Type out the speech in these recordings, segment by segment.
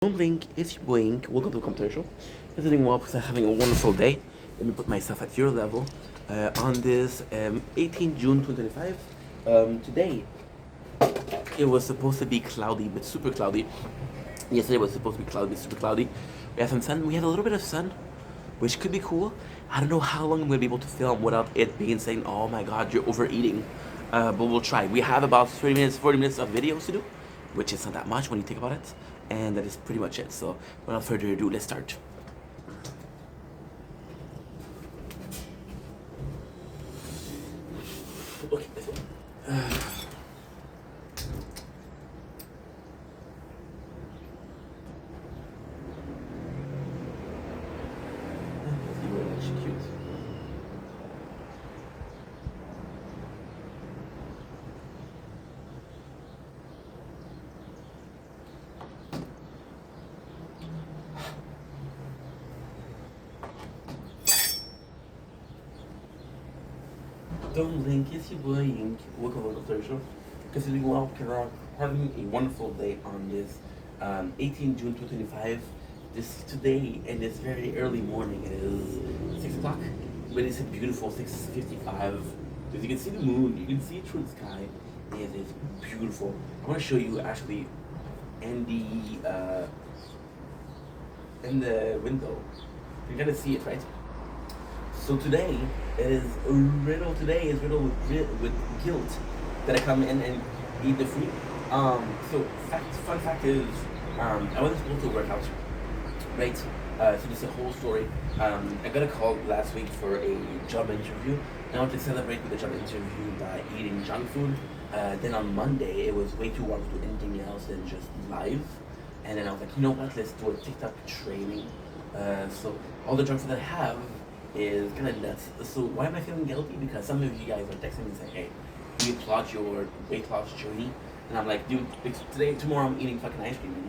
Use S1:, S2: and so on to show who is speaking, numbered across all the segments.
S1: Don't blink, it's your blink. Welcome to the computer show. I'm doing well because I'm having a wonderful day. Let me put myself at your level on this 18 June 2025. Today, it was supposed to be cloudy, but super cloudy. Yesterday was supposed to be cloudy, super cloudy. We had some sun. We had a little bit of sun, which could be cool. I don't know how long I'm going to be able to film without it being saying, oh my god, you're overeating. But we'll try. We have about 30 minutes, 40 minutes of videos to do, which is not that much when you think about it. And that is pretty much it. So without further ado, let's start. Okay. Cute. Don't blink, it's your boy Ink. Welcome to the third show. Considering well, having a wonderful day on this 18 June 2025. This today and it's very early morning. It is 6 o'clock, but it's a beautiful 6:55. As you can see the moon, you can see it through the sky. It is beautiful. I want to show you actually in the window. You're gonna see it, right? So today is riddled. Today is riddled with guilt that I come in and eat the food. Fun fact is, I wasn't supposed to work out, right? So this is a whole story. I got a call last week for a job interview. And I wanted to celebrate with the job interview by eating junk food. Then on Monday, it was way too warm to do anything else than just live. And then I was like, you know what? Let's do a TikTok training. So all the junk food that I have is kind of nuts. So why am I feeling guilty? Because some of you guys are texting me and saying, hey, we applaud your weight loss journey. And I'm like, dude, tomorrow I'm eating fucking ice cream, you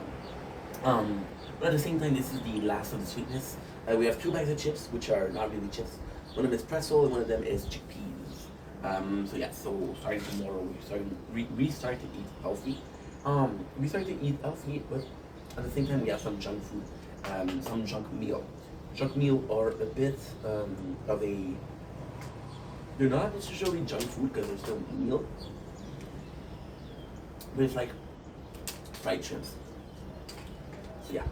S1: know? But at the same time, this is the last of the sweetness. We have 2 bags of chips, which are not really chips. One of them is pretzel and one of them is chickpeas. So starting tomorrow, we start to eat healthy. We start to eat healthy, but at the same time, we have some junk food, some junk meal. Junk meal are a bit of a. They're not necessarily junk food because they're still meal, but it's like fried chips. So yeah,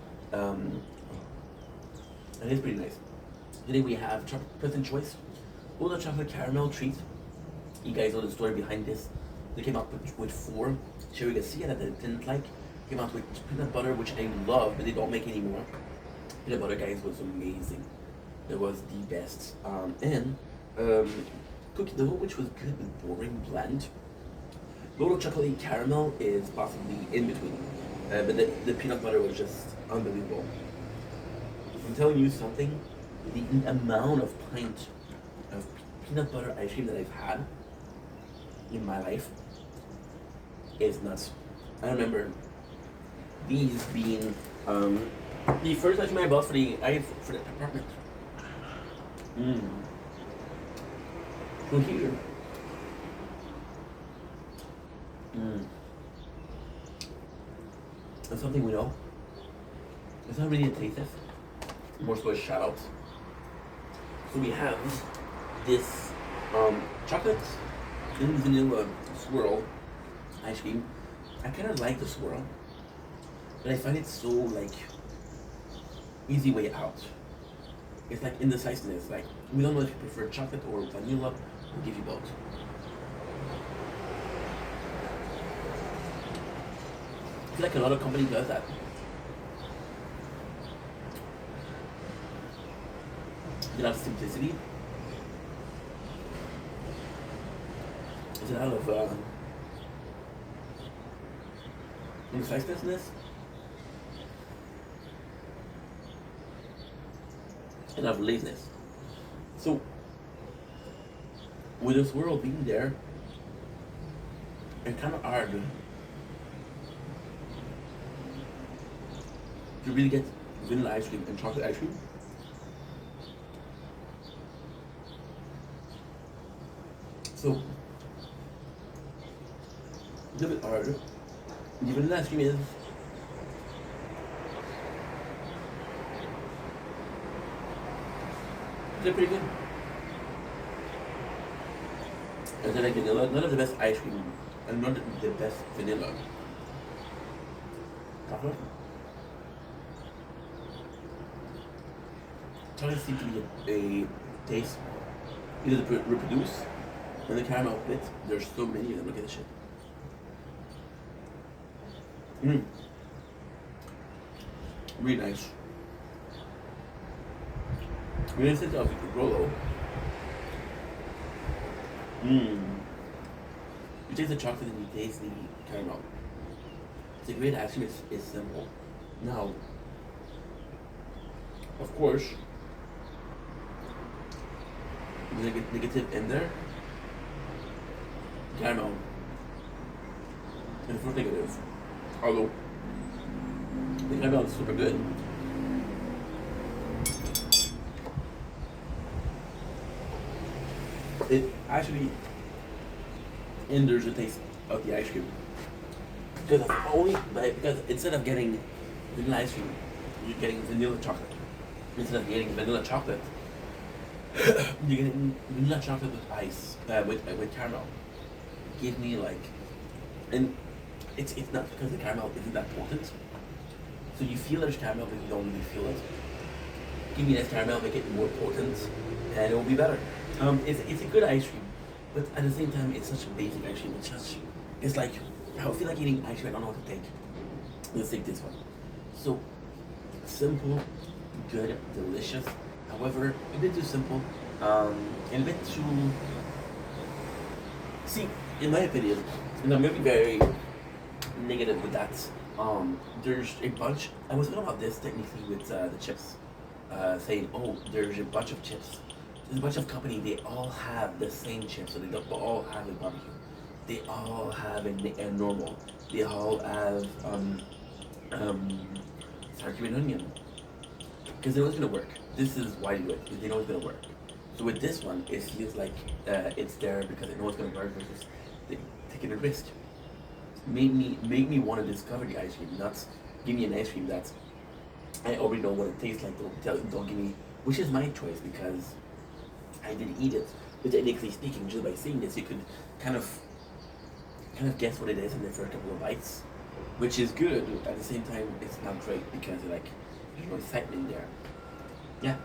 S1: it is pretty nice. Today we have President Choice, all the chocolate caramel treat. You guys know the story behind this. They came out with 4. Cherry Garcia that I didn't like. Came out with peanut butter, which I love, but they don't make anymore. Peanut butter, guys, was amazing. It was the best. And cookie dough, which was good but boring, bland. Little chocolate caramel is possibly in between. But the peanut butter was just unbelievable. I'm telling you something, the amount of pint of peanut butter ice cream that I've had in my life is nuts. I remember these being the first ice cream I bought for the apartment. So here. That's something we know. It's not really a taste test. More so a shout out. So we have this chocolate and vanilla swirl ice cream. I kind of like the swirl, but I find it so like easy way out. It's like indecisiveness. Like we don't know if you prefer chocolate or vanilla. We'll give you both. I feel like a lot of company does that. It's out of simplicity. It's out of indecisiveness. And of laziness. So, with this world being there, it's kind of hard to really get vanilla ice cream and chocolate ice cream. So, a little bit harder. The vanilla ice cream is They're pretty good. And then like vanilla, none of the best ice cream, and not the best vanilla. Chocolate? Chocolate seems to be a taste either to reproduce, and the caramel bit, there's so many of them, look at this shit. Mmm. Really nice. Really instead of Rolo. Mmm. You taste the chocolate and you taste the caramel. The great ice cream is simple. Now, of course, the negative in there, caramel, and the first negative. Although the caramel is super good. It actually hinders the taste of the ice cream. Because instead of getting vanilla ice cream, you're getting vanilla chocolate. Instead of getting vanilla chocolate, you're getting vanilla chocolate with ice, with caramel. Give me like, and it's not because the caramel isn't that potent. So you feel there's caramel, but you don't really feel it. Give me less caramel, make it more potent, and it will be better. It's a good ice cream, but at the same time, it's such a basic ice cream. It's like, I feel like eating ice cream. I don't know what to take. Let's take this one. So simple, good, delicious. However, a bit too simple, and a bit too. See, in my opinion, and I'm gonna be very negative with that. There's a bunch. I was talking about this technically with the chips, saying, oh, there's a bunch of chips. There's a bunch of companies. They all have the same chips, so they don't all have a barbecue. They all have a normal. They all have sour cream and onion. Because they know it's gonna work. This is why they do it. Because they know it's gonna work. So with this one, it feels like it's there because they know it's gonna work versus they taking a risk. Make me want to discover the ice cream. Not give me an ice cream that I already know what it tastes like. Don't give me, which is my choice because I didn't eat it. But technically speaking, just by seeing this, you could kind of guess what it is in the first couple of bites, which is good. At the same time, it's not great because like there's no excitement there. Yeah.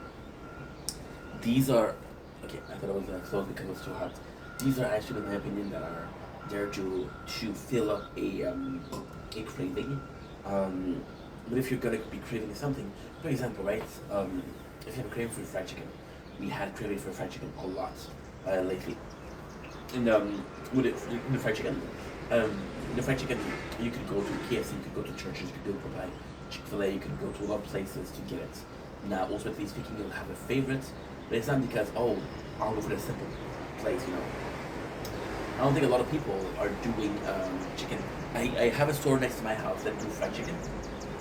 S1: These are okay. I thought it was closed because it was too hot. These are actually, in my opinion, that are there to fill up a craving. But if you're gonna be craving something, for example, right? If you have a craving for fried chicken, we had craving for fried chicken a lot lately. And with it, in the fried chicken, you could go to KFC, you could go to Churches, you could go to Chick-fil-A, you could go to a lot of places to get it. Now, ultimately speaking, you'll have a favorite, but it's not because, oh, I'll go for the simple place, you know. I don't think a lot of people are doing chicken. I have a store next to my house that do fried chicken,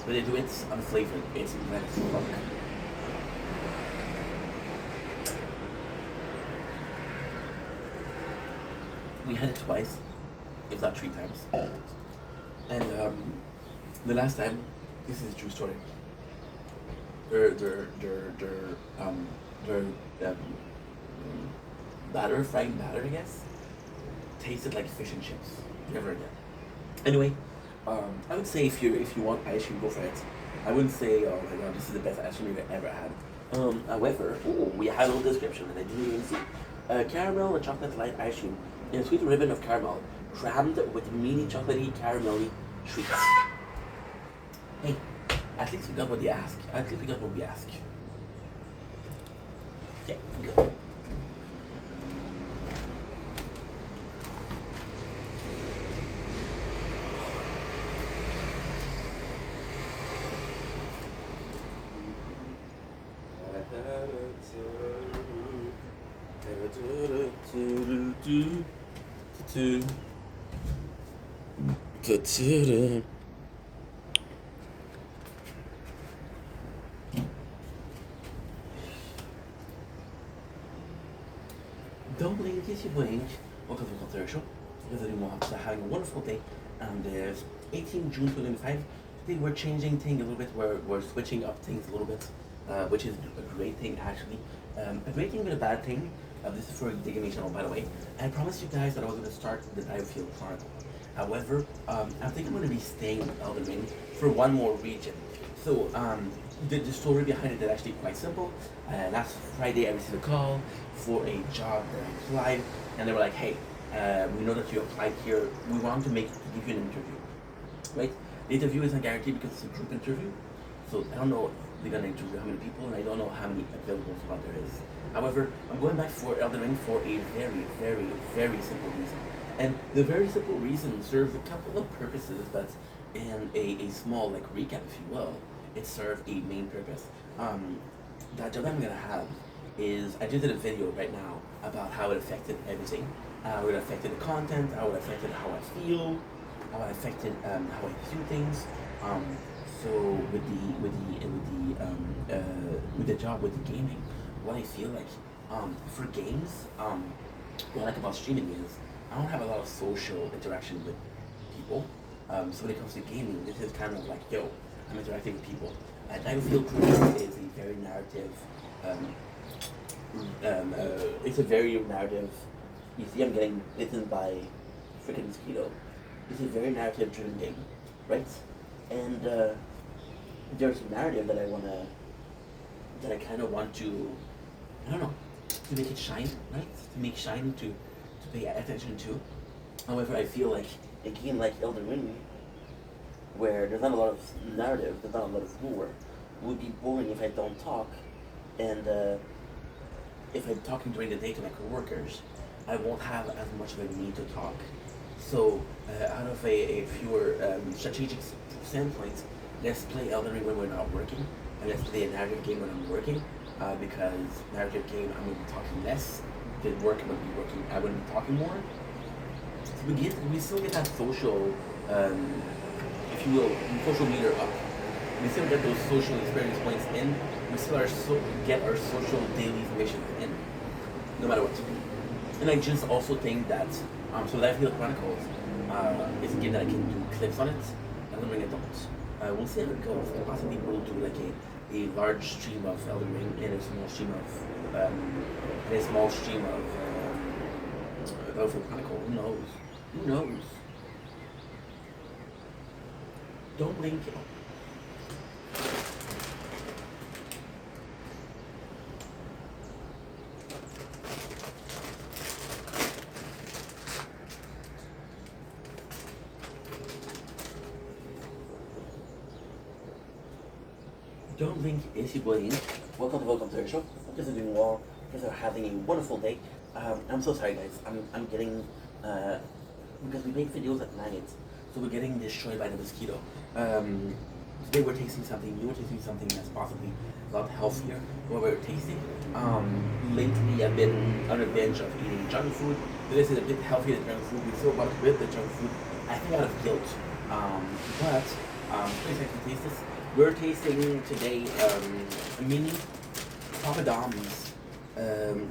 S1: but they do it unflavored. It's red fuck. We had it twice, if not 3 times. And the last time, this is a true story. Their batter, frying batter, I guess, tasted like fish and chips. Never again. Anyway, I would say if you want ice cream, go for it. I wouldn't say, oh my god, this is the best ice cream you've ever had. However, we had a little description and I didn't even see. Caramel and chocolate light ice cream in a sweet ribbon of caramel, crammed with mini chocolatey caramelly treats. Hey, at least we got what they ask. At least we got what we ask. Yeah, good. Don't blink in case you blink. Welcome to the Culture Show. Because everyone is having a wonderful day. And there's 18 June 2025. Today we're changing things a little bit. We're switching up things a little bit. which is a great thing actually. A great thing but a bad thing. This is for Digamy channel, by the way. I promised you guys that I was going to start the Battlefield Chronicle. However, I think I'm going to be staying with Elden Ring for one more region. So the story behind it is actually quite simple. Last Friday, I received a call for a job that I applied, and they were like, "Hey, we know that you applied here. We want to give you an interview." Right? The interview isn't guaranteed because it's a group interview. So I don't know if they're gonna interview how many people, and I don't know how many available spot there is. However, I'm going back for Elden Ring for a very, very, very simple reason. And the very simple reason serves a couple of purposes, but in a small like recap, if you will, it served a main purpose. That job I'm gonna have is I just did a video right now about how it affected everything. How it affected the content, how it affected how I feel, how it affected how I do things. So with the job with the gaming, what I feel like for games, what I like about streaming is I don't have a lot of social interaction with people. So when it comes to gaming, this is kind of like, yo, I'm interacting with people. Battlefield Chronicle is a very narrative. It's a very narrative. You see, I'm getting bitten by freaking mosquito. It's a very narrative-driven game, right? And there's a narrative that I kind of want to, I don't know, to make it shine, right? To make shine, to pay attention to. However, I feel like a game like Elden Ring, where there's not a lot of narrative, there's not a lot of lore, it would be boring if I don't talk, and if I'm talking during the day to my coworkers, I won't have as much of a need to talk. So, out of a fewer strategic standpoint, let's play Elden Ring when we're not working, and let's play a narrative game when I'm working, because narrative game I'm going to be talking less, than work I'm going to be working, I wouldn't be talking more. So we still get that social, if you will, social meter up. We still get those social experience points in. We still get our social daily information in, no matter what. And I just also think that, so Battlefield Chronicles is a game that I can do clips on it. Elden Ring I don't. We'll see how it goes. Possibly we'll do like a large stream of Elden Ring and a small stream of Battlefield Chronicle. Who knows? Who knows? Don't blink. Don't blink, is you blink. Welcome to the show. Hope you guys are doing well. You guys are having a wonderful day. I'm so sorry guys. I'm getting because we make videos at night, so we're getting destroyed by the mosquito. Today we're tasting something new, we're tasting something that's possibly a lot healthier than what we're tasting. Lately I've been on a binge of eating junk food. This is a bit healthier than junk food. We still want to quit the junk food, I think out of guilt. But please I can taste this. We're tasting today mini poppadoms,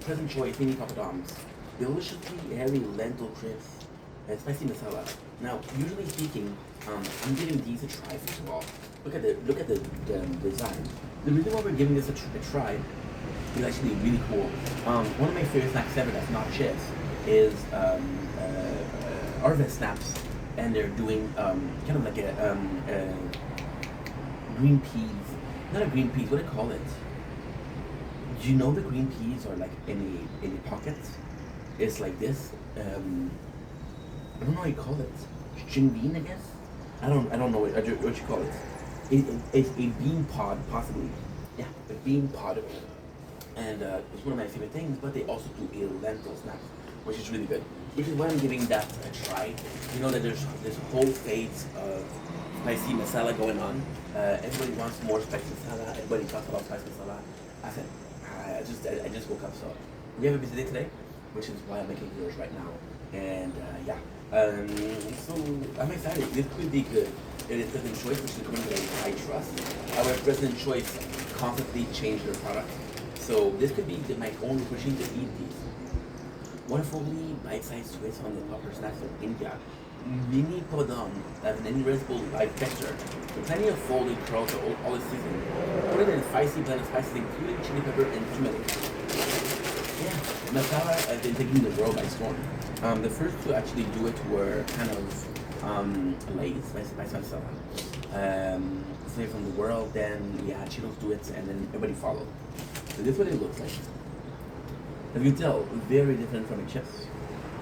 S1: present choice mini poppadoms. Deliciously airy lentil crisps and spicy masala. Now, usually speaking, I'm giving these a try first of all. Look at the design. The reason why we're giving this a try is actually really cool. One of my favorite snacks ever that's not chips is Arvest snaps, and they're doing kind of like a green peas. Not a green peas. What do I call it? Do you know the green peas are like in a pocket? It's like this. I don't know what you call it. String bean, I guess. I don't know what you call it. It's a bean pod, possibly. Yeah, a bean pod. And it's one of my favorite things. But they also do a lentil snack, which is really good. Which is why I'm giving that a try. You know that there's this whole phase of spicy masala going on. Everybody wants more spicy masala. Everybody talks about spicy masala. I said, I just woke up, so we have a busy day today, which is why I'm making videos right now. And yeah, so I'm excited. This could be good. It is President Choice, which is a company that I trust. However, President Choice constantly change their product, so this could be my only opportunity to eat these. Wonderfully bite-sized twist on the popular snacks of India. Mini podom have an irresistible live texture with plenty of folded curls all the season. Put it in 5 spicy blend of spices including chili pepper and turmeric. Yeah, masala has been taking the world by storm. The first to actually do it were kind of Lay's, spicy masala. Flavor from the world, then yeah, Cheetos do it, and then everybody followed. So this is what it looks like. As you can tell, very different from the chips.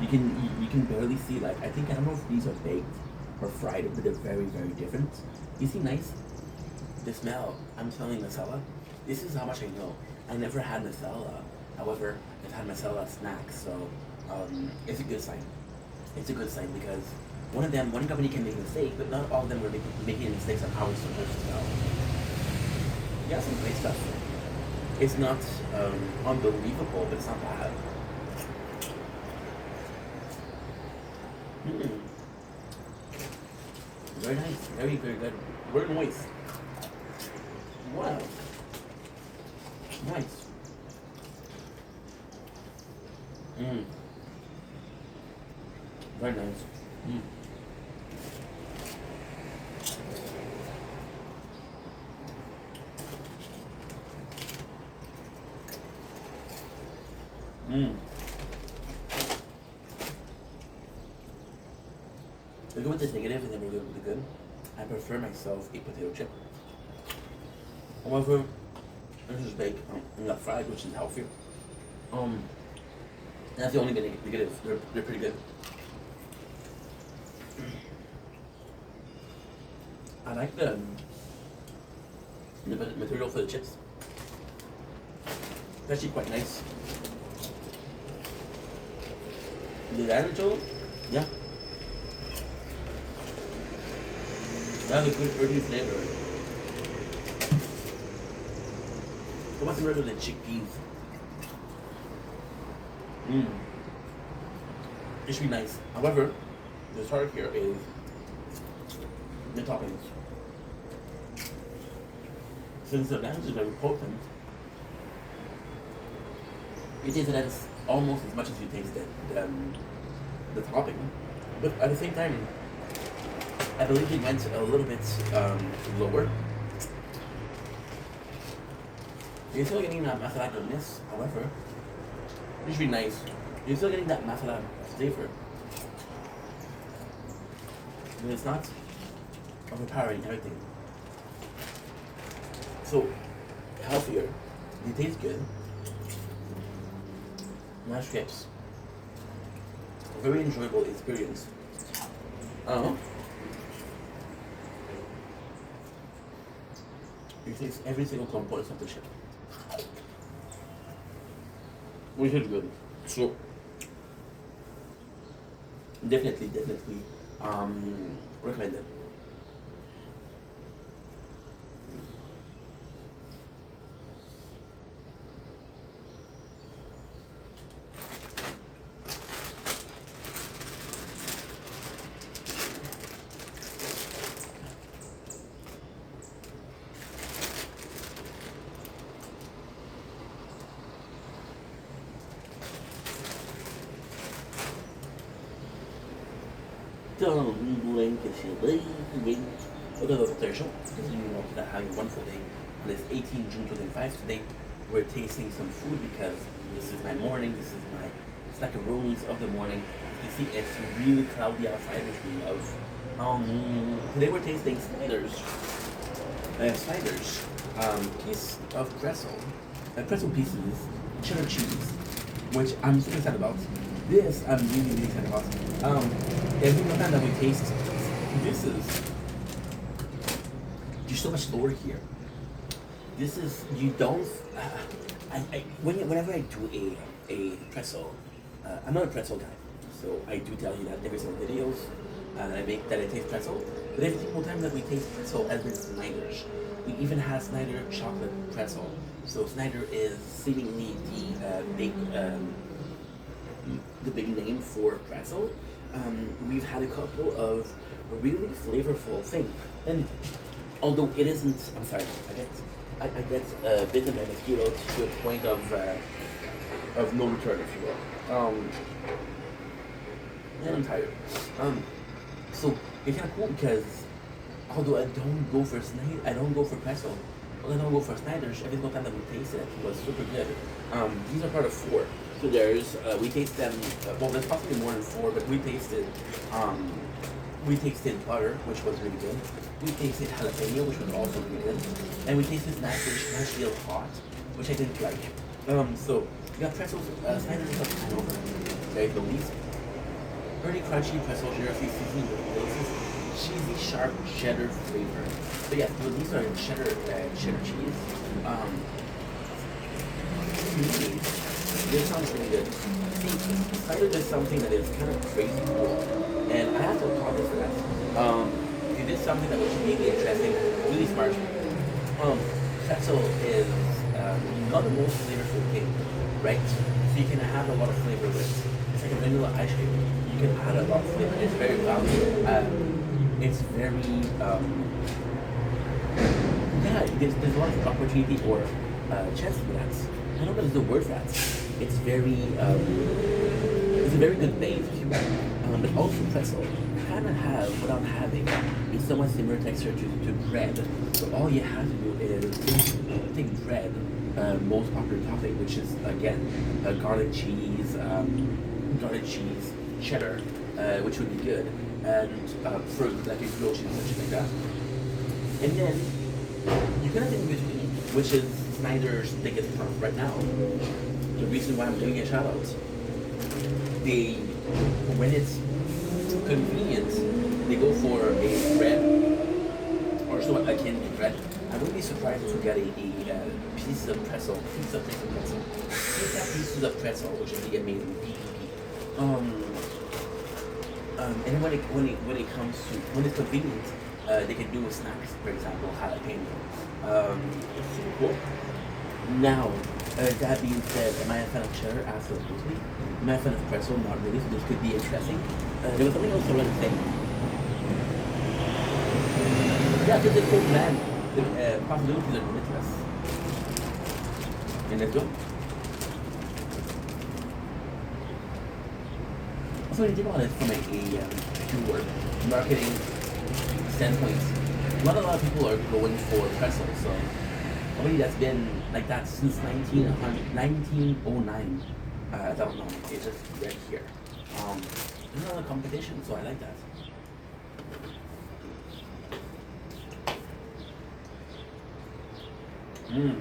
S1: You can barely see, like, I don't know if these are baked or fried, but they're very, very different. You see nice? The smell, I'm smelling masala. This is how much I know. I never had masala. However, I've had masala snacks, so it's a good sign. It's a good sign because one company can make a mistake, but not all of them were making mistakes on how it's supposed to smell. Yeah, some great stuff. It's not unbelievable, but it's not bad. Mm. Very nice. Very, very good. Very moist. Wow. Nice. Mm. Very nice. Mm. Mm. We go with the negative and then we go with the good. I prefer myself a potato chip. However, this is baked and not fried, which is healthier. That's the only negative. They're pretty good. I like the material for the chips. It's actually quite nice. The ancho, yeah. That has a good earthy flavor. It wasn't rather than chickpeas. Mmm. It should be nice. However, the start here is the toppings. Since the blanch is very potent, you taste it as almost as much as you taste the topping. But at the same time, I believe they went a little bit lower. You're still getting that masala goodness, however, it should be nice. You're still getting that masala flavor. But it's not overpowering everything. So, healthier. They taste good. Nice chips. A very enjoyable experience. You taste every single component of the chip. Which is good. So, definitely, recommend it. Don't blink if you leave. Okay, look, pleasure. Continue on to having a wonderful day. On this 18 June 2025, today we're tasting some food because this is my morning. This is my snackaroonies of the morning. You see, it's really cloudy outside, which we love. Today we're tasting Snyder's. Piece of pretzel pieces, cheddar cheese, which I'm super excited about. This I'm really, really excited about. Every time that we taste, there's so much lore here. This is, you don't, whenever I do a pretzel, I'm not a pretzel guy, so I do tell you that every single videos that I make that I taste pretzel, but every single time that we taste pretzel has been Snyder's. We even have Snyder chocolate pretzel. So Snyder is seemingly the big name for pretzel. We've had a couple of really flavorful things, and although it isn't, I'm sorry, I get bitten by mosquitoes to a point of no return, if you will. And I'm tired. So it's kind of cool because although I don't go for pretzel, then I'll go for Snyder's. Every single time that we tasted it, it was super good. These are part of four. So there's we taste them. Well, there's possibly more than four, but um, we tasted butter, which was really good. We tasted jalapeno, which was also really good, and we tasted Nashville hot, which I didn't like. So we got pretzels. Snyder's is like over. Okay, the least pretty crunchy pretzels, generously seasoned with delicious cheesy, sharp cheddar flavor. So yes, so these are cheddar cheese. To me, this sounds really good. See, Cider does something that is kind of crazy cool, and I have to applaud this for that. He did something that was really interesting, really smart. Pretzel is not the most flavorful thing, right? So you can have a lot of flavor with it. It's like a vanilla ice cream. You can add a lot of flavor. It's very valuable. It's very yeah. There's a lot of opportunity or chance for that. I don't know if there's the word for that. It's it's a very good base, but also pretzel kind of have without having a somewhat similar texture to bread. So all you have to do is take bread, most popular topping, which is again garlic cheese, cheddar, which would be good, and fruit like a grilled cheese, something like that. And then you're gonna in between, which is Snyder's biggest problem right now. The reason why I'm doing a shout out. When it's convenient, they go for a bread or so akin to bread. I wouldn't be surprised to get a piece of pretzel, pieces of pretzel, which would be amazing. And when it comes to when it's convenient, they can do with snacks, for example, jalapeno. It's super cool. Now, that being said, am I a fan of cheddar? Absolutely. Am I a fan of pretzel? Not really. So this could be interesting. There was something else I wanted to say. Yeah, just a cool plan. The possibilities are limitless. And let's go. So when you think about it from a pure marketing standpoint, not a lot of people are going for pretzel. So probably that's been like that since 1909. I don't know. It's just right here. There's another competition, so I like that. Yeah.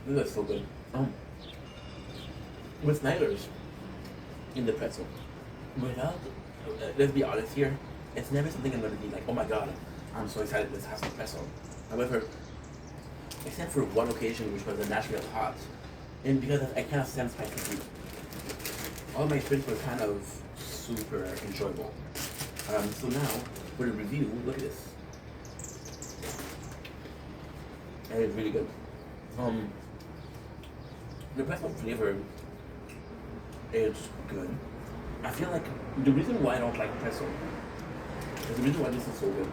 S1: This is so good. With Snyder's in the pretzel, without, let's be honest here, it's never something I'm gonna be like, oh my god, I'm so excited this has some pretzel. However, except for one occasion, which was the Nashville hot, and because I kind of sense spicy food, all my experience were kind of super enjoyable. So now, for the review, look at this. It is really good. The pretzel flavor is good. I feel like the reason why I don't like pretzel is the reason why this is so good.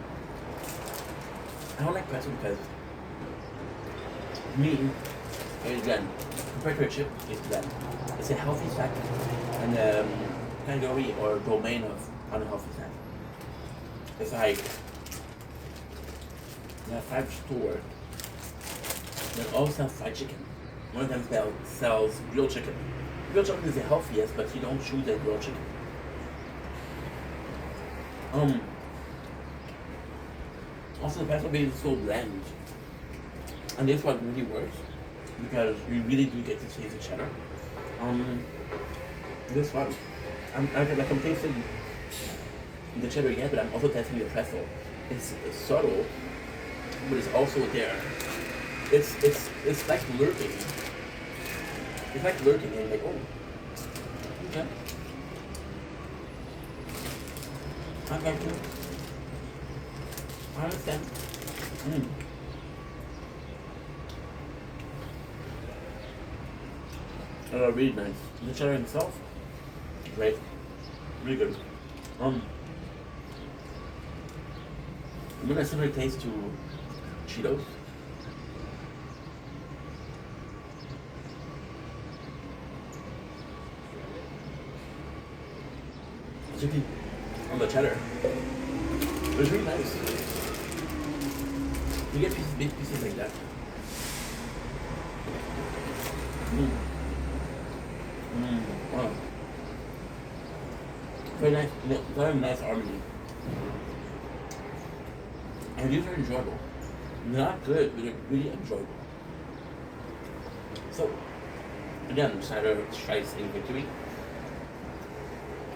S1: I don't like pretzel because me, and again, compared to a chip, it's a healthy snack and category or domain of unhealthy snack. It's like that five store that all sell fried chicken. One of them sells grilled chicken. Grilled chicken is the healthiest, but you don't choose a grilled chicken. Also, the pretzel base is so bland, and this one really works because you really do get to taste the cheddar. This one, I'm tasting the cheddar yet, but I'm also tasting the pretzel. It's subtle, but it's also there. It's like lurking. It's like lurking and like, oh, okay. I got you. I understand. Really nice. The cheddar himself, great. Really good. I'm gonna similar taste to Cheetos. on the cheddar. It was really nice. You get big pieces like that. Wow. Very nice harmony. And these are enjoyable. Not good, but they're really enjoyable. So, again, Snyder strikes a victory.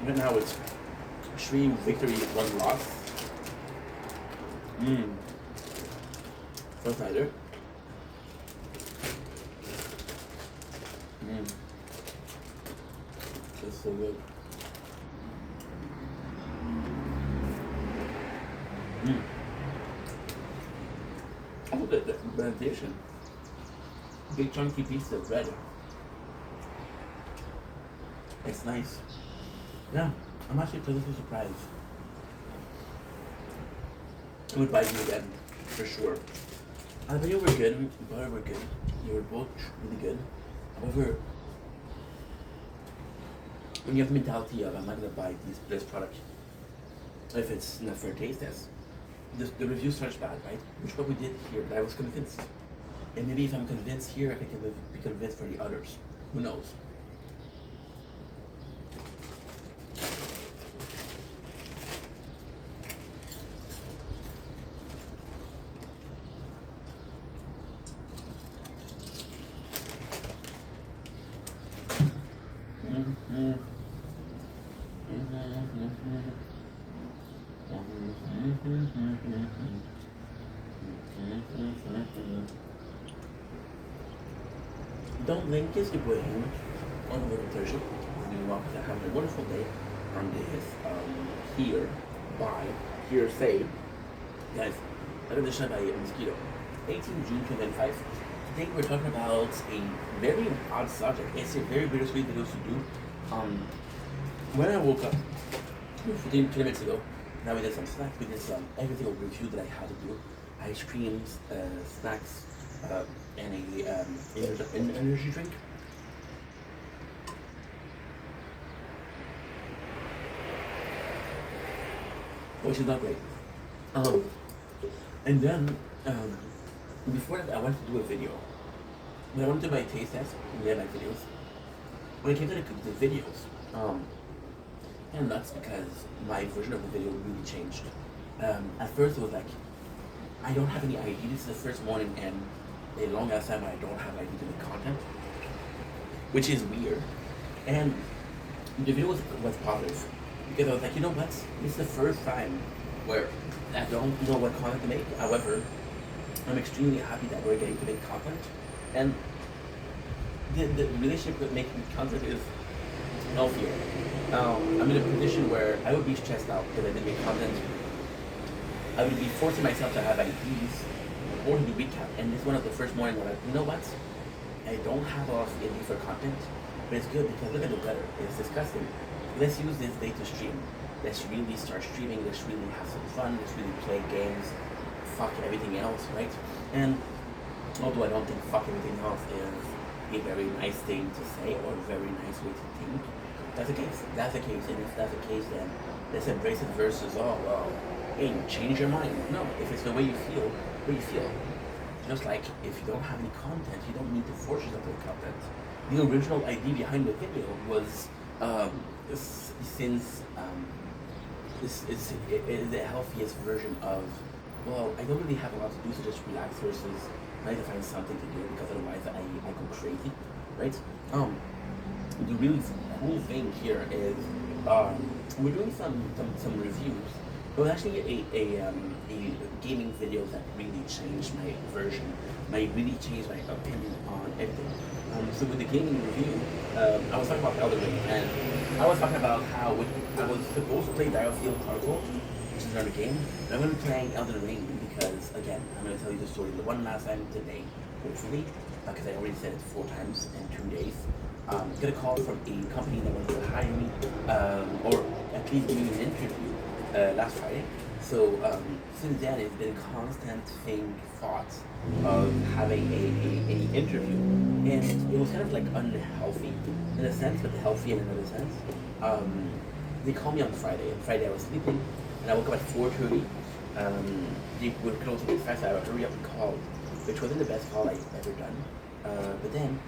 S1: Right now it's 3 victory, 1 loss. For Snyder. That's so good. I hope that the presentation, big chunky piece of bread. It's nice. Yeah, I'm actually pleasantly surprised. I would buy you again, for sure. I think you were good, but were good. You were both really good. However, when you have the mentality of I'm not gonna buy this product if it's not for a taste test, the review starts bad, right? Which is what we did here, but I was convinced. And maybe if I'm convinced here, I can be convinced for the others. Who knows? Don't link is the brain on the meditation. You want to have a wonderful day on this here by hearsay. Guys, I'm going to show by a mosquito. 18 June 2005. Today we're talking about a very odd subject. It's a very bittersweet video to do. When I woke up 15 minutes ago, now we did some snacks, we did some every single review that I had to do. Ice creams, snacks, and an energy drink. Which is not great. And then, before that, I wanted to do a video. When I wanted to do my taste test, and my videos. When it came to the videos, and that's because my version of the video really changed. At first, it was like, I don't have any ID. This is the first morning and a long ass time I don't have ID to the content, which is weird. And the video was positive because I was like, you know what? This is the first time where I don't know what content to make. However, I'm extremely happy that we're getting to make content, and the relationship with making content is healthier. I'm in a position where I would be stressed out because I didn't make content. I would be forcing myself to have IDs or to do recap, and this is one of the first morning where you know what? I don't have a lot of ID for content, but it's good because look at the weather. It's disgusting. Let's use this day to stream. Let's really start streaming. Let's really have some fun. Let's really play games. Fuck everything else, right? And although I don't think fuck everything else is a very nice thing to say or a very nice way to think, that's the case. That's the case. And if that's the case, then let's embrace it versus, oh, well, hey, change your mind. No, if it's the way you feel, Just like if you don't have any content, you don't need to force yourself to have content. The original idea behind the video was since this is the healthiest version of, well, I don't really have a lot to do, so just relax versus I need to find something to do because otherwise I go crazy, right? The really cool thing here is we're doing some reviews. It was actually a gaming video that really changed my version, really changed my opinion on everything. So with the gaming review, I was talking about Elden Ring, and I was talking about how I was supposed to play Battlefield Hardcore, which is another game, but I'm going to be playing Elden Ring because, again, I'm going to tell you the story the one last time today, hopefully, because I already said it 4 times in 2 days. Get a call from a company that wanted to hire me, or at least give me an interview last Friday. So since then, it's been a constant thought of having a interview, and it was kind of like unhealthy in a sense, but healthy in another sense. they called me on Friday, and Friday I was sleeping, and I woke up at 4:30. They were closing at 5, so I hurry up and called, which wasn't the best call I've ever done. But then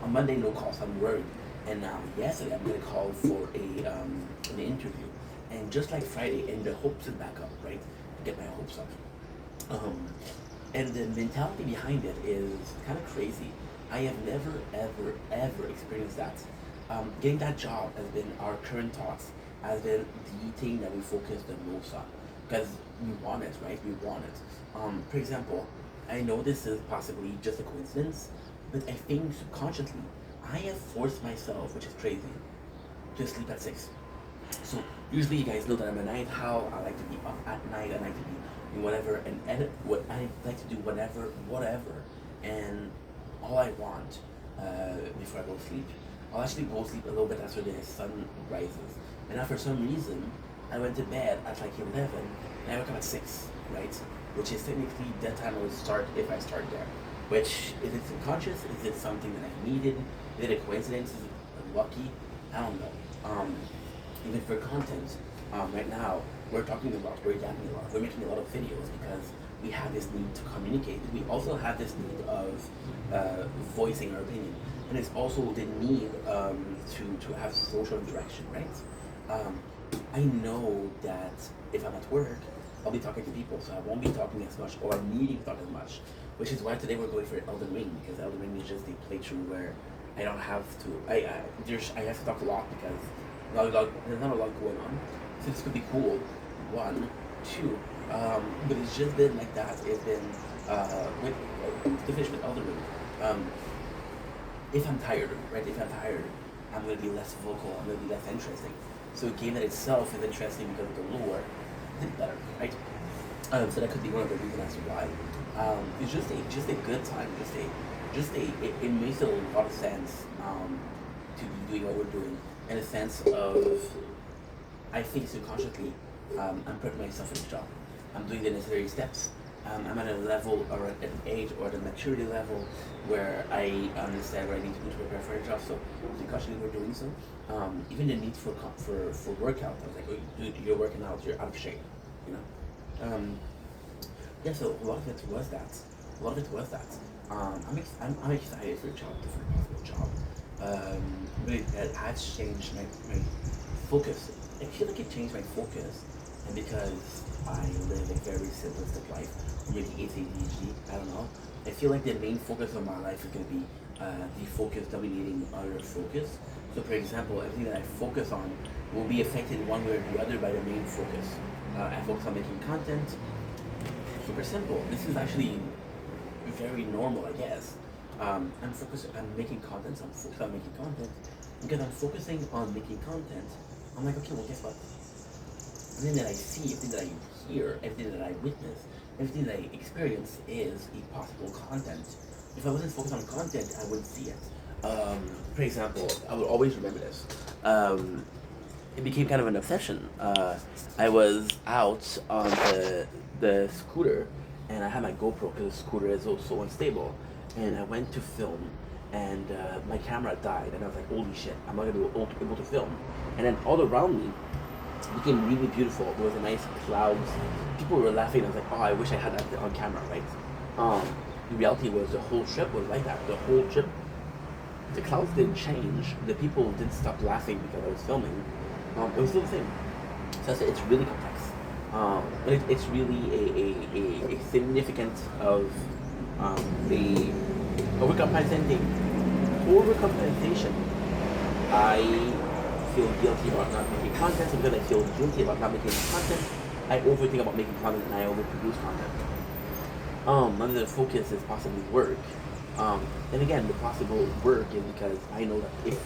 S1: on Monday, no call, so I'm worried. And yesterday, I'm gonna call for an interview, and just like Friday, and the hopes is back up, right? Get my hopes up. And the mentality behind it is kind of crazy. I have never, ever, ever experienced that. Getting that job has been our current thoughts, has been the thing that we focus the most on. Because we want it, right? We want it. For example, I know this is possibly just a coincidence, but I think subconsciously, I have forced myself, which is crazy, to sleep at 6. So usually you guys know that I'm a night owl. I like to be up at night. I like to be doing whatever and edit. What I like to do, whatever, and all I want before I go to sleep. I'll actually go to sleep a little bit after the sun rises. And now for some reason, I went to bed at like 11, and I woke up at 6, right? Which is technically that time I would start if I start there. Which, is it subconscious? Is it something that I needed? Is it a coincidence? Is it lucky? I don't know. Even for content, right now, we're adapting a lot, we're making a lot of videos because we have this need to communicate. We also have this need of voicing our opinion. And it's also the need to have social interaction, right? I know that if I'm at work, I'll be talking to people, so I won't be talking as much or needing to talk as much. Which is why today we're going for Elden Ring, because Elden Ring is just a playthrough where I don't have to. I have to talk a lot because there's not a lot going on. So this could be cool. 1, 2. But it's just been like that. It's been to finish with Elden Ring. If I'm tired, right? If I'm tired, I'm gonna be less vocal. I'm gonna be less interesting. So a game that itself is interesting because of the lore, it's better, right? So that could be one of the reasons as to why. It's just a good time. It makes a lot of sense to be doing what we're doing in a sense of, I think subconsciously, I'm putting myself in the job. I'm doing the necessary steps. I'm at a level or at an age or at a maturity level where I understand what I need to do to prepare for a job. So subconsciously we're doing so. Even the need for workout. I was like, oh, dude, you're working out. You're out of shape. You know. Yeah. So a lot of it was that. I'm excited for a job, different possible job. But it has changed my focus. I feel like it changed my focus, and because I live a very simplistic life, or maybe it's ADHD, I don't know. I feel like the main focus of my life is going to be the focus dominating other focus. So for example, everything that I focus on will be affected one way or the other by the main focus. I focus on making content. Super simple. This is actually very normal, I guess. I'm making content, so I'm focused on making content. Because I'm focusing on making content, I'm like, okay, well, guess what? Everything that I see, everything that I hear, everything that I witness, everything that I experience is a possible content. If I wasn't focused on content, I wouldn't see it. For example, I will always remember this. It became kind of an obsession. I was out on the scooter, and I had my GoPro because the scooter is so unstable. And I went to film, and my camera died, and I was like, holy shit, I'm not gonna be able to film. And then all around me became really beautiful. There was a nice clouds. People were laughing. I was like, oh, I wish I had that on camera, right? The reality was the whole trip was like that. The whole trip, the clouds didn't change. The people didn't stop laughing because I was filming. It was still the same. So it's really complex. But it's really a significant of the overcompensation. I feel guilty about not making content, so because I feel guilty about not making content, I overthink about making content and I overproduce content. Another focus is possibly work. And again, the possible work is because I know that if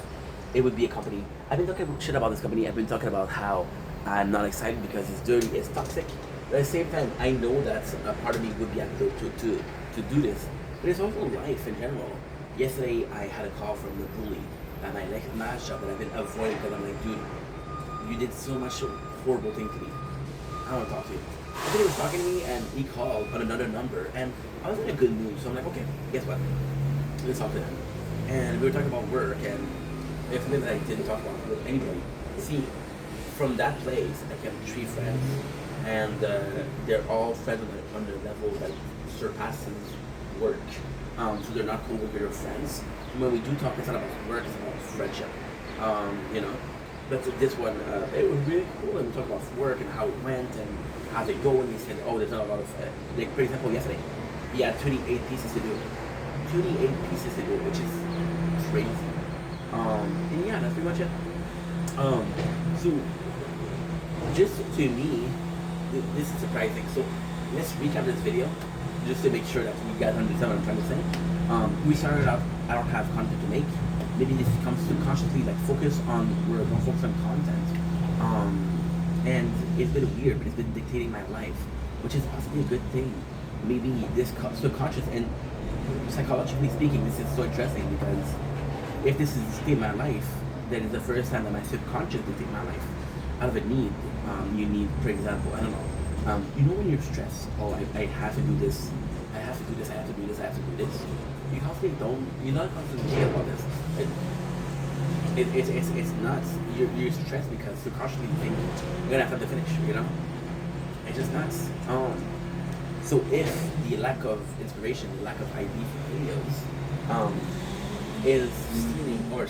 S1: it would be a company, I've been talking shit about this company, I've been talking about how I'm not excited because it's dirty, it's toxic. But at the same time, I know that a part of me would be happy to do this. But it's also life in general. Yesterday, I had a call from the bully at my last job that I've been avoiding because I'm like, dude, you did so much horrible thing to me. I don't want to talk to you. I think he was talking to me and he called on another number and I was in a good mood. So I'm like, okay, guess what? Let's talk to him. And we were talking about work and it's something that I didn't talk about with anybody. See, from that place, I kept 3 friends, and they're all friends on the level that surpasses work. So they're not coworker or friends. When we do talk, it's not about work; it's about friendship. You know. But this one, it was really cool. And we talked about work and how it went and how they go. And he said, "Oh, there's not a lot of like, for example, yesterday, he had 28 pieces to do. 28 pieces to do, which is crazy. And yeah, that's pretty much it. So just to me, this is surprising. So let's recap this video just to make sure that you guys understand what I'm trying to say. We started out, I don't have content to make. Maybe this comes to consciously like focus on, we're going to focus on content. And it's been weird, but it's been dictating my life, which is possibly a good thing. Maybe this subconscious, and psychologically speaking, this is so interesting because if this is dictating my life, then it's the first time that my subconscious dictates my life. Out of a need, you need, for example, I don't know, you know when you're stressed, oh, I have to do this, I have to do this, I have to do this, I have to do this. You constantly don't, you're not constantly thinking about this. It's nuts. You're stressed because subconsciously you think you're gonna have to finish, you know? It's just nuts. So if the lack of inspiration, the lack of idea for videos, is stealing or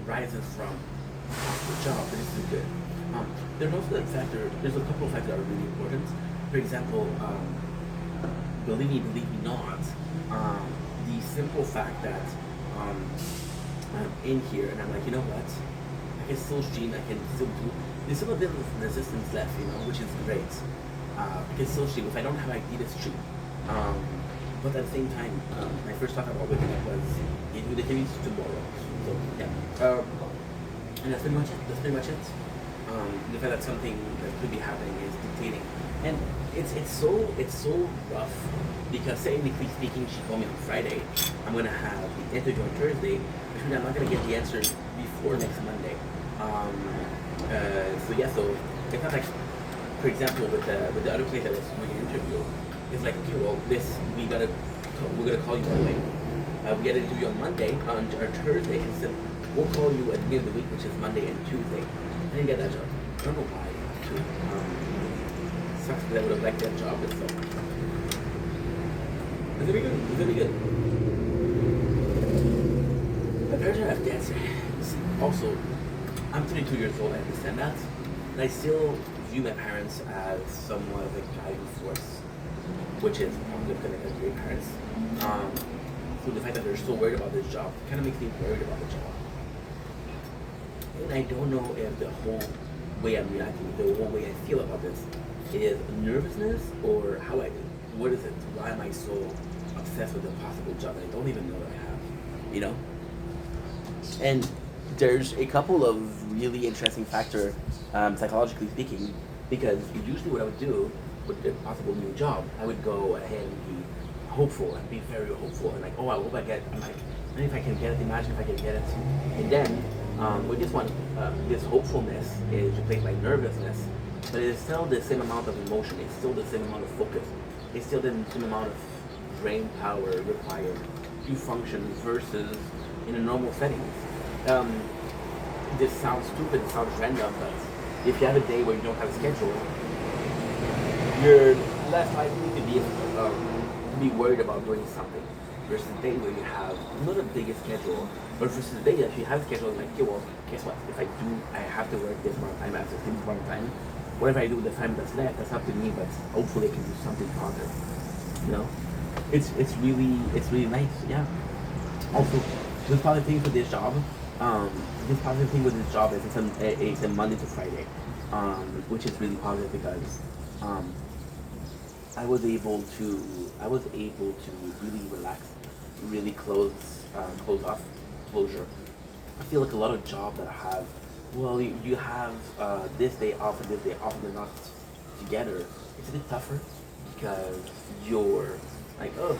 S1: rises from the job, this is good. There's also the factor, there's a couple of factors that are really important. For example, believe me not, the simple fact that I'm in here and I'm like, you know what, I can still stream, I can still do, there's still a bit of resistance left, you know, which is great. I can still stream if I don't have an idea to stream. But at the same time, my first thought about waking up was, you do the TV tomorrow. So yeah. And that's pretty much it. The fact that something that could be happening is dictating. And it's so rough because technically speaking, she called me on Friday. I'm gonna have the interview on Thursday, which means I'm not gonna get the answer before next Monday. So yeah, so it's not like, for example, with the other place that was doing an interview, it's like, okay, well, we're gonna call you anyway. We had an interview on Monday, on Thursday, and said we'll call you at the beginning of the week, which is Monday and Tuesday. I didn't get that job. I don't know why, actually. Sucks because I would have liked that job, but so. It's gonna be good. It's gonna be good. My parents don't have cancer. Also, I'm 22 years old, I understand that. And I still view my parents as somewhat of a guiding force, which is probably going to get great parents. So the fact that they're so worried about this job kind of makes me worried about the job. And I don't know if the whole way I'm reacting, the whole way I feel about this is nervousness or what is it? Why am I so obsessed with a possible job that I don't even know that I have? You know? And there's a couple of really interesting factors, psychologically speaking, because usually what I would do with a possible new job, I would go ahead and be hopeful and be very hopeful and like, oh, I hope I get, I'm like, and if I can get it, imagine if I can get it. And then with this one, this hopefulness is replaced by nervousness, but it's still the same amount of emotion, it's still the same amount of focus, it's still the same amount of brain power required to function versus in a normal setting. This sounds stupid, it sounds random, but if you have a day where you don't have a schedule, you're less likely to be worried about doing something versus a day where you have not a bigger schedule, but versus a day that you have a schedule, like, okay, well, guess what? If I have to work this amount of time, I have to sleep this amount of time. Whatever I do with the time that's left, that's up to me, but hopefully I can do something positive. You know? It's really nice, yeah. Also, the positive thing with this job, it's a Monday to Friday, which is really positive because I was able to really relax, really closure. I feel like a lot of jobs that I have, well, you have this day off and this day off and they're not together. It's a bit tougher because you're like, oh,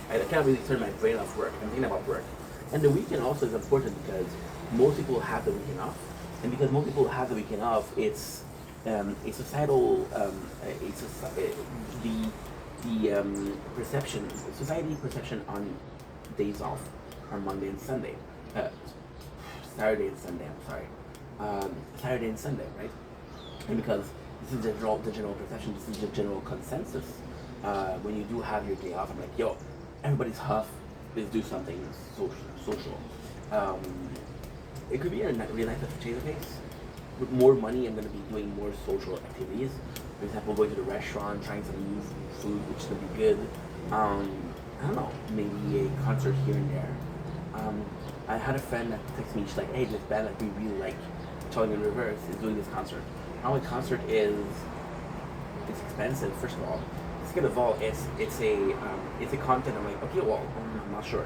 S1: I can't really turn my brain off work. I'm thinking about work. And the weekend also is important because most people have the weekend off. And because most people have the weekend off, it's a societal, society perception on days off, on Monday and Sunday, Saturday and Sunday, I'm sorry. Saturday and Sunday, right? And because this is the general perception, this is the general consensus. When you do have your day off, I'm like, yo, everybody's huff. Let's do something social. Um, it could be a really nice change of pace. With more money, I'm going to be doing more social activities. For example, going to the restaurant, trying some new food, which is going to be good. I don't know, maybe a concert here and there. I had a friend that texted me. She's like, "Hey, this band that we really like, Telling in Reverse, is doing this concert." Now, a concert is it's expensive. First of all, second of all, it's a content. I'm like, okay, well, I'm not sure.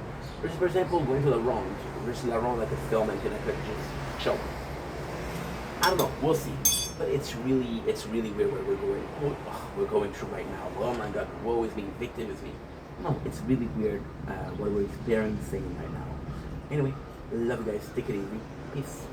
S1: For example, going to La Ronde, versus La Ronde, like a film, and I could just show. I don't know. We'll see. But it's really weird where we're going through right now. Oh my God, woe is me, victim is me. No, it's really weird what we're experiencing right now. Anyway, love you guys. Take it easy. Peace.